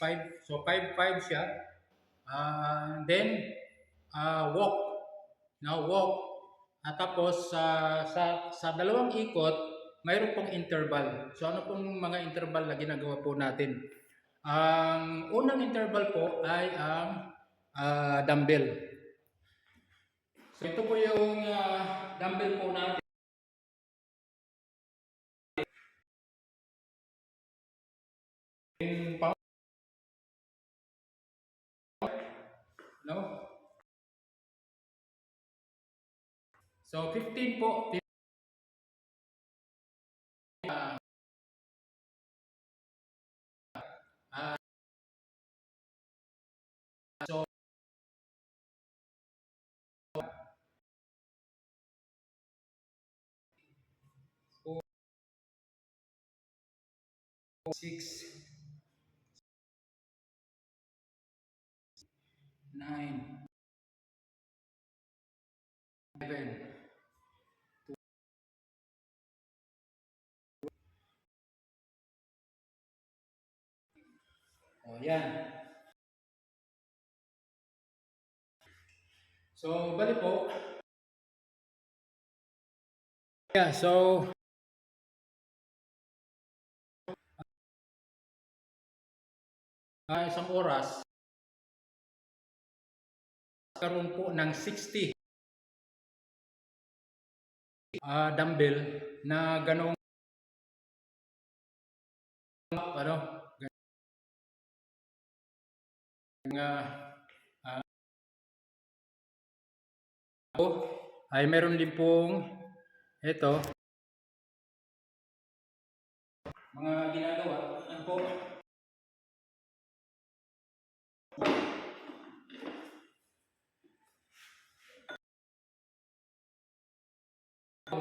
5. So 5-5 siya. Then walk. Now walk. At tapos sa dalawang ikot, mayroon pong interval. So ano pong mga interval na ginagawa po natin? Ang unang interval po ay ang dumbbell. So ito po yung dumbbell po natin. No? So 15 po. So 6, 9, 11. O yan. So bali po. Yeah, so isang oras karoon po ng 60 dumbbell na ganong ano ay meron din pong ito mga ginagawa ano po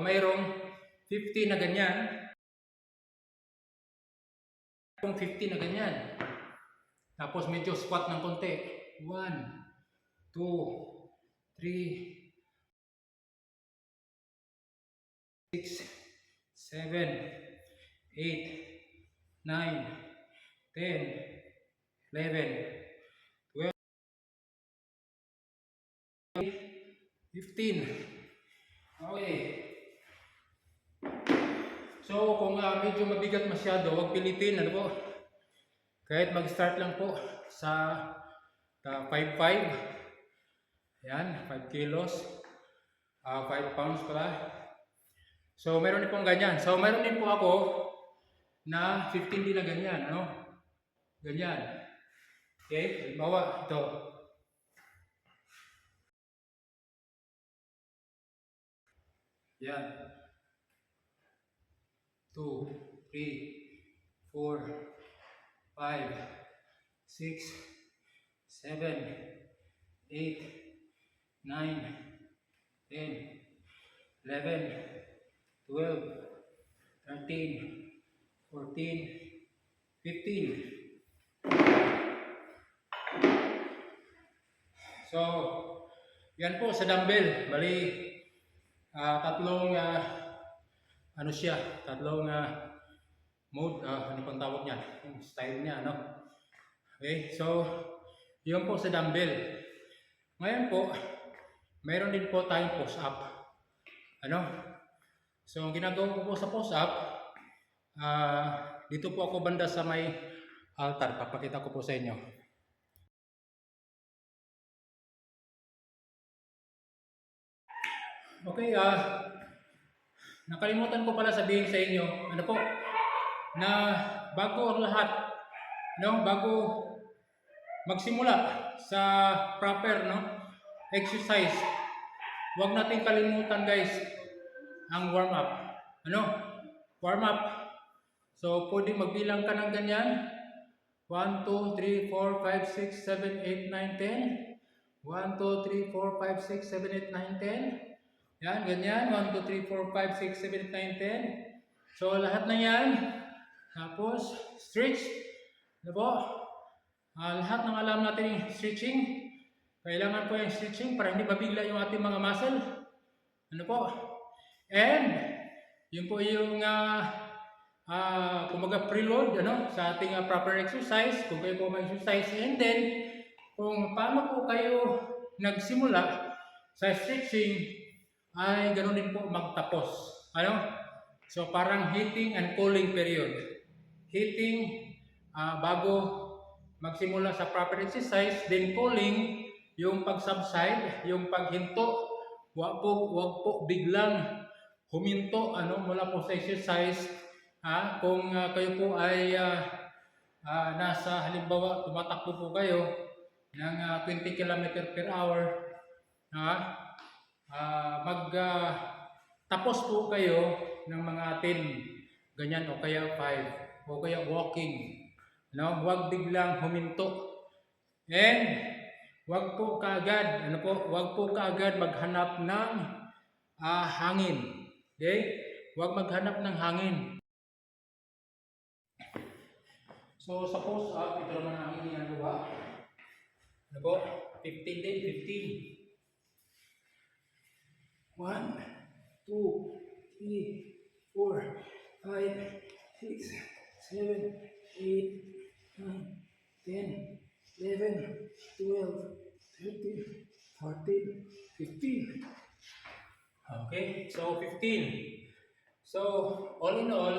mayroong 50 na ganyan, kung 50 na ganyan. Tapos medyo squat ng konti. 1, 2, 3, 6, 7, 8, 9, 10, 11, 12, 15. Okay. So kung medyo mabigat masyado, huwag pilitin, ano po? Kahit mag-start lang po sa 5-5. Yan, 5 kilos. 5 pounds pala. So meron din pong ganyan. So meron din po ako na 15 din na ganyan, ano? Ganyan. Okay, halimbawa ito. Yan. 2, 3, 4, 5, 6, 7, 8, 9, 10, 11, 12, 13, 14, 15. So, yan po sa dumbbell. Bali, tatlong ano siya, tatlong mode, ano pang tawag niya, yung style niya, no? Okay, so, yun po sa dumbbell. Ngayon po, mayroon din po tayong push-up. Ano? So, ang ginagawa ko po sa push-up, dito po ako banda sa may altar. Papakita ko po sa inyo. Okay, nakalimutan ko pala sabihin sa inyo, ano po, na bago ang lahat, no, bago magsimula sa proper, no, exercise, huwag natin kalimutan guys, ang warm up. Ano? Warm up. So, pwede magbilang ka ng ganyan. 1, 2, 3, 4, 5, 6, 7, 8, 9, 10. 1, 2, 3, 4, 5, 6, 7, 8, 9, 10. Yan, ganyan. 1, 2, 3, 4, 5, 6, 7, 8, 9, 10. So, lahat na yan. Tapos, stretch. Ano po? Lahat ng alam natin stretching. Kailangan po yung stretching para hindi mabigla yung ating mga muscle. Ano po? And, yun po yung kumaga preload sa ating proper exercise, kung kayo po mag-exercise, and then kung paano po kayo nagsimula sa stretching ay ganoon din po magtapos. So parang heating and cooling period. Heating bago magsimula sa proper exercise, then cooling yung pag-subside, yung paghinto. Wag po biglang huminto mula po sa exercise. Kung kayo po ay nasa halimbawa tumatakbo po kayo ng 20 km per hour, tapos po kayo ng mga 10 ganyan o kaya 5 o kaya walking. Huwag biglang huminto. And wag po kaagad maghanap ng hangin. Okay? Wag maghanap ng hangin. So suppose ito naman ang aking ginagawa. 15 din, 15. 1, 2, 3, 4, 5, 6, 7, 8, 9, 10, 11, 12, 13, 14, 15. Okay, so 15. So all in all,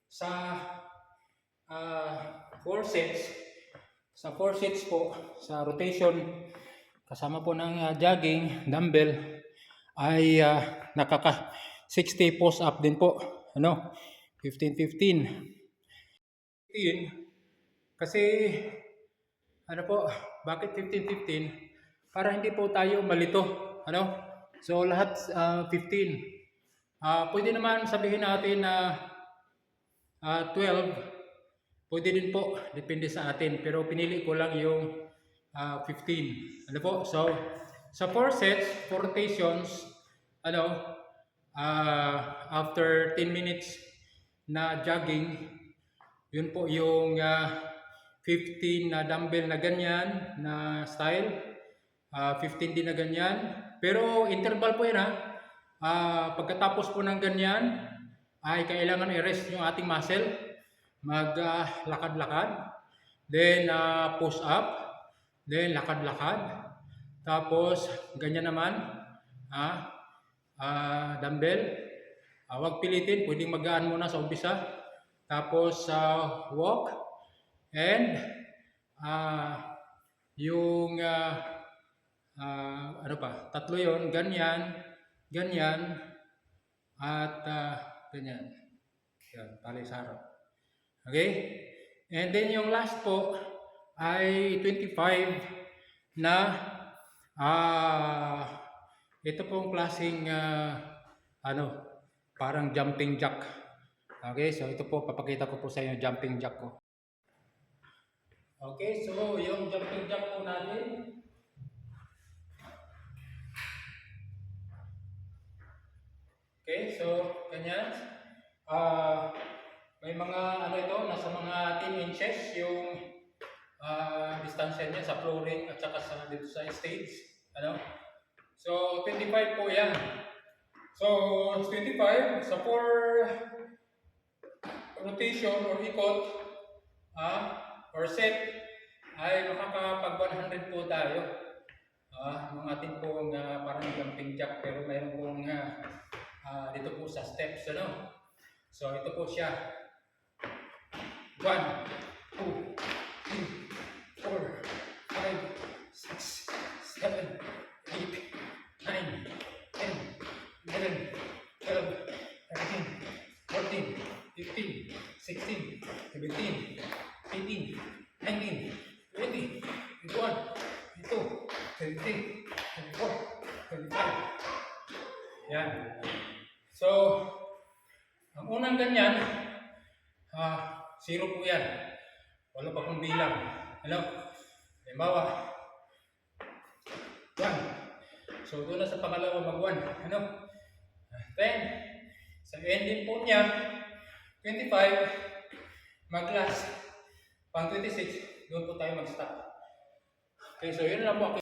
sa 4 sets, po, sa rotation, kasama po ng jogging, dumbbell, ay nakaka 60 push up din po. 15. Kasi bakit 15? Para hindi po tayo malito. So lahat 15. Pwede naman sabihin natin na 12. Pwede din po, depende sa atin. Pero pinili ko lang yung 15. So sa 4 sets, 4 rotations, after 10 minutes na jogging, yun po yung 15 na dumbbell na ganyan na style, 15 din na ganyan. Pero interval po yan pagkatapos po ng ganyan, ay kailangan i-rest yung ating muscle, maglakad-lakad, then push up, then lakad-lakad, tapos ganyan naman, dumbbell, wag pilitin, pwedeng magaan muna sa umpisa, tapos walk, and yung tatlo yon, ganyan, at ganyan. Yan, tali sa harap. Okay? And then yung last po ay 25 na ito pong klaseng parang jumping jack. Okay, so ito po, papakita ko po sa inyo jumping jack ko. Okay, so yung jumping jack po natin, okay, so ganyan. May mga ito, nasa mga 10 inches yung distansya niya sa flooring at saka dito sa stage. So 25 po yan. So 25 sa 4 rotation or ikot or set ay makakapag 100 po tayo. Ng ating pong parang jumping jack, pero mayroon pong dito po sa steps. So ito po siya. 1, 2, 3, 4, 5, 6, 7, 8, 9, 10, 11, 12, 13, 14, 15, 16, 17, 18, 19, 20, 21, 22, 23, 24, 25. Yan. So, ang unang ganyan, 0 po yan. Wala pa pong bilang. Halimbawa, 1. So, doon na sa pangalawa mag-1. 10. Sa ending po niya, 25. Mag-last. Pang 26, doon po tayo mag-stop. Okay, so yun lang po